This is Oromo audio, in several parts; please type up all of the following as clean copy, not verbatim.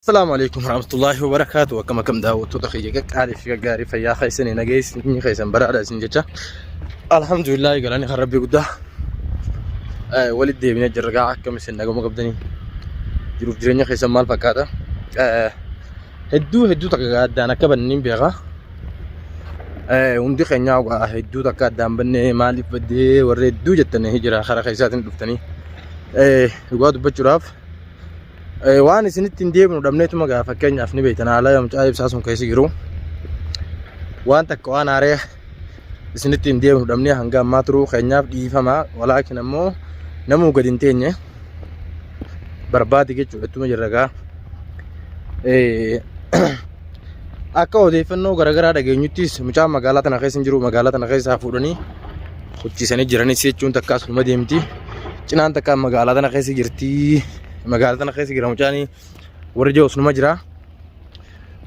السلام عليكم ورحمة الله وبركاته. وكما كم داوت تخيجك عارف يا قاري فيا خيسني نجيس ني خيسن برا سنجتا الحمد لله قالني خربي قدا ولدي من الجرقاع كم سنة قوم قبضني جروف جريني خيسن مال فكاتا هدو تقعد أنا كبنين بيغا وندي خنيا هدو تقعد أنا بني مالي بدي وردو جتني هجرة خرا خيسات ندفتني يقعد بجراف وأنا سنت نديب ودمنيت ما جا فكني أفني بيتنا على يوم جايب ساسون كيس يجرو وأنا تكوان عارف سنت نديب ودمني هنگام ما ترو خنيا بدي فما ولكن نمو قدين تاني بربادي كده شو مجرّا أكو ده فنو غرغرة ده جنوتيس مجا مقالة تناقيس نجرو مقالة تناقيس هافورني كتير سنة جراني سيجون تكاس لما ديمتي جنان تكا مقالة تناقيس جرتي مقالة تناقيس جرام جاني ورجع وسنو مجرا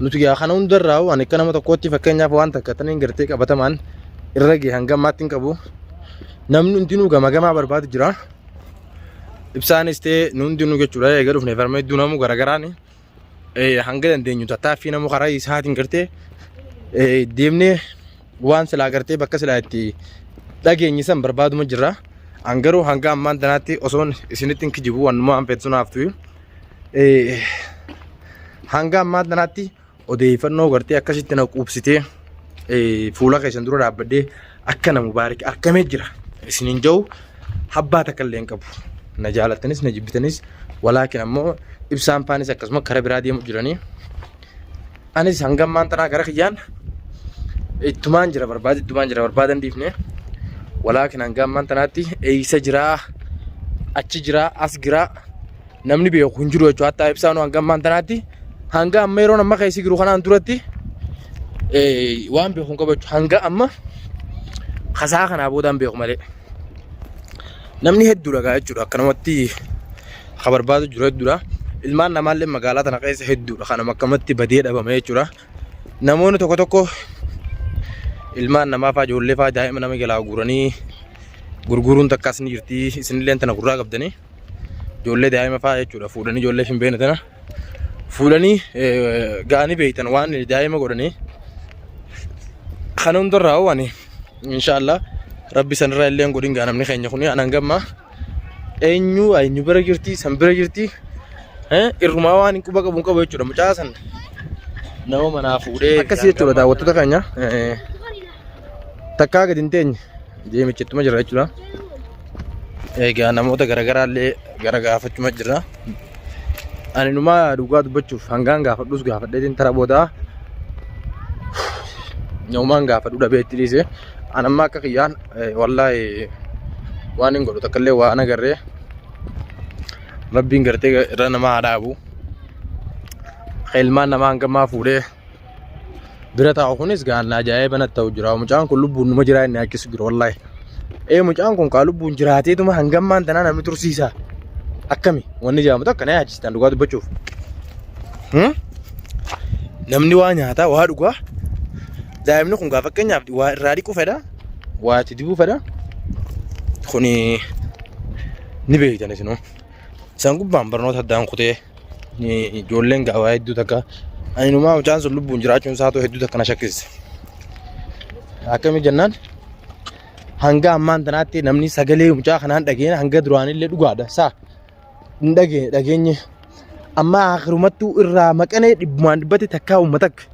نتوجه خانون درّاو أنا كنا متوقعتي فكينيا فوان تكاتني جرتي كبتمان الرجع هنگام ماتين كابو نمنو انتينو جما برباد جرا إبسان استي نوندينو كشورا يقدر في نفرمي دونامو غرغراني هنگدن دينيو تتافي نمو خراي ساعتين كرتي ديمني وان سلا كرتي بكا سلايتي داگي نيسان برباد مجرا هنگرو هنگام مان دناتي أصون سنتين كجيبو وانمو هم بيتسونا أفتوي هنگام مان دناتي ودي فرنو كرتي أكاسي تنا كوبسيتي فولا كيسان درو رابدي أكنا مبارك أكمل جرا سنين جو حباتك اللي ينكبو نجالتنيس نجيبتنيس ولكن أمو إبسام فانيس أكسمو خراب رادي مجراني أنا سانغام مان تنا كرخيان إتمان جرا بربادن ديفني ولكن هنگام مان تناتي إيسا جرا أتش جرا أس جرا نمني بيو خنجرو جواتا إبسانو هنگام مان تناتي هنگام ميرو نما خيسي جرو خنا أنتورتي وان بيو خنكو بيو هنگام أما خساخنا بودان بيو مالي namni hedduu dhagaa jechuudha akkanumatti khabar baatu jiru hedduudha ilmaan namaallee magaalaa tana keessa hedduudha kanuma akkamatti badee dhabame jechuudha namoonni tokko ilmaan namaa faa ijoollee faa daa'ima nama jalaa gurguruun takkaas ni jirti isinillee tana gurraa qabdanii ijoollee daa'ima faa jechuudha fuudhanii ijoollee hin beekne tana fuudhanii ga'anii beektan waan daa'ima godhanii kana hundarraa waan inshaallah ربي سنرى اللي نقول إن أنا من خير نخوني أنا نجمع أينو برجرتي سام برجرتي الرماوان إنكو بقى بونكو بيجورا مجازن نو منا فوري أكاسي تورا دا وتو تكانيا تكاغ دينتين جي ميشتو مجرا يجورا أنا موتا غرغرا اللي غرغا فتشو مجرا أنا نما دوغاد بتشوف هنگان فتلوس فتدين ترى بودا نومان فتودا بيتريسه أنا ما كخيان والله وأنا نقول تكلم وأنا قرّي ربي نقرتي رنا ما عرابو خيلمان ما عنك ما فوله بريتا أخونيس كان ناجاي بنا توجرا مجان كل بون مجرا ناكيس غير والله مجان كون كالو بون جراتي توما هنگام مان تنا نمي ترسيسا أكمي واني جام تو كنا هاجس تان دوغاد بچوف نمني واني هتا وهادوغا دائما نكون قافكني عبد وارادي كوفدا واتديبو فدا خوني نبي جاني شنو سانغو بامبرنو تدان خوتي ني جولين غاواي دو تكا اني ما جانس لبون جراچون ساتو هدو تكنا شكيس اكمي جنان هانغا امان تناتي نمني سغلي مچا خنان دغين هانغا درواني لي دغادا سا دغين اما اخرمتو الرا مكني دبمان دبت تكاو متك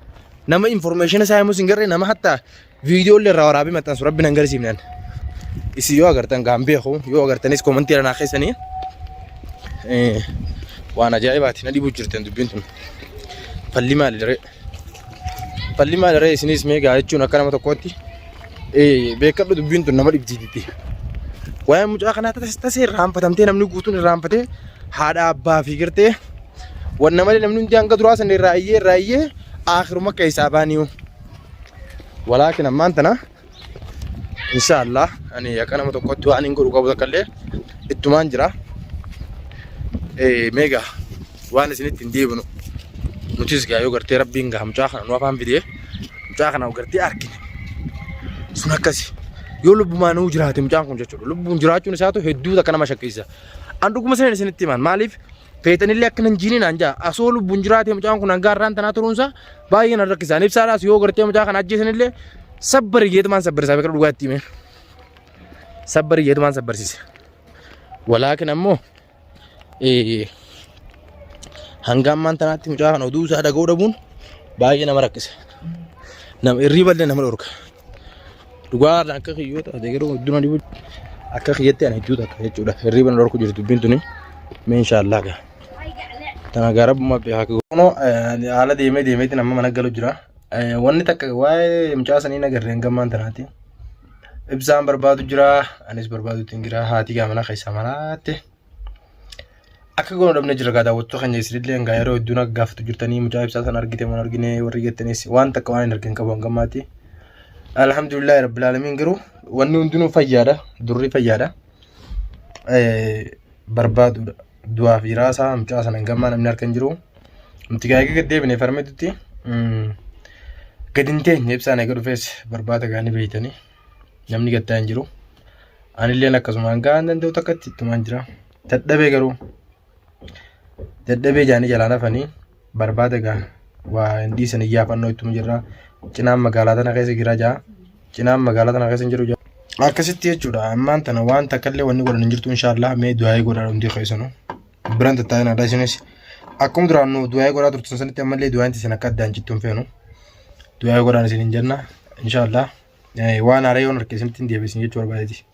نما information saya musim gerre nama hatta video le rawarabi matan surab binangar simnan isi yo agar tan gambe ho yo agar tanis komentir na khaisani wana jaibati na dibu jirtan dubintun falli mal re sinis me ga chuna kana mata koti be kabdo dubintun nama dibjiditi waya muja kana ta se rampatamte namni gutun rampate hada abba fikirte wanna mali namni janga durasan raiye آخر ما كيسابانيو ولكن أما أنتنا إن شاء الله أنا يكنا متوقعت أن نقول قبل كله التمان جرا ميجا وأنا سنت نديبنو نتيجة جايو قرتي ربي إنجا هم جاخنا نوافهم فيديو جاخنا وقرتي أركين سنكسي يولو بما نوجرات مجاكم جاتشو لو بنجراتشو نساتو هدو تكنا مشاكيسا عندكم مثلا سنت تمان مالف feetanillee akka nan jiiniin anja asoo lubbuun jiraatee mucaan kun hangaarraan tanaa turuunsa baay'ee na rakkisaan ibsaadhaas yoo gartee mucaa kana ajjeesanillee sabbari geetumaan sabbarsiisa beekadhu dhugaatti hime sabbari geetumaan sabbarsiisa walaakin ammoo hanga ammaan tanaatti mucaa kana oduu isaa dhaga'uu dhabuun baay'ee nama rakkisa nama irriiballee nama dhorka dhugaadhaan akka kiyyoo taate garuu iddoo dhibu akka kiyyetti ana iddoo takka jechuudha irriiba na dhorku jirtu dubbiin tuni mee inshaallah gaa tana gaarabummaa beekaa kuno haala deemeeti nama mana galu jira wanni takka waa'ee mucaa sanii nagarreen gammaan tanaati ibsaan barbaadu jira anis barbaadutti hin jira haati gaa mana keessa maraatti akka gono dhabne jira gaa daawwattoota keenya isinillee hangaa yeroo hedduu na gaafatu jirtanii mucaa ibsaa sana argite mana argine warri gettanis waan takka waan hin argin qabu hangammaatti alhamdulillahi rabbil aalamiin garuu wanni hundinuu fayyaadha durri fayyaadha barbaadudha du'aa fi raasaa mucaa sana hangammaa namni harka hin jiru nuti gaa'ee gad deebine farmeetutti gad hin teenye ibsaan eega dhufees barbaada gaanii beeytanii namni gaddaa hin jiru anilleen akkasuma hangaa hin danda'u takkatti ittumaan jira dadhabee garuu dadhabee jaanii jalaan hafanii barbaada gaa waa hin dhiisan iyyaafannoo ittuma jirra cinaan magaalaa tana keessa jira jaa cinaan magaalaa tana keessa hin jiru jaa akkasitti jechuudha ammaan tana waan takkallee wanni godhan hin jirtu inshaallah mee du'aayee godhaa hundi keessanuu biran tattaa'in aadaa isinis akkuma duraan nu du'aayee godhaa turtan sanitti ammallee du'aayin isin akka addaan jittuun feenu du'aayee godhaan isin hin jenna inshaallah waan haaree yoon harkee isinitti hin deebisin jechuu barbaadeeti.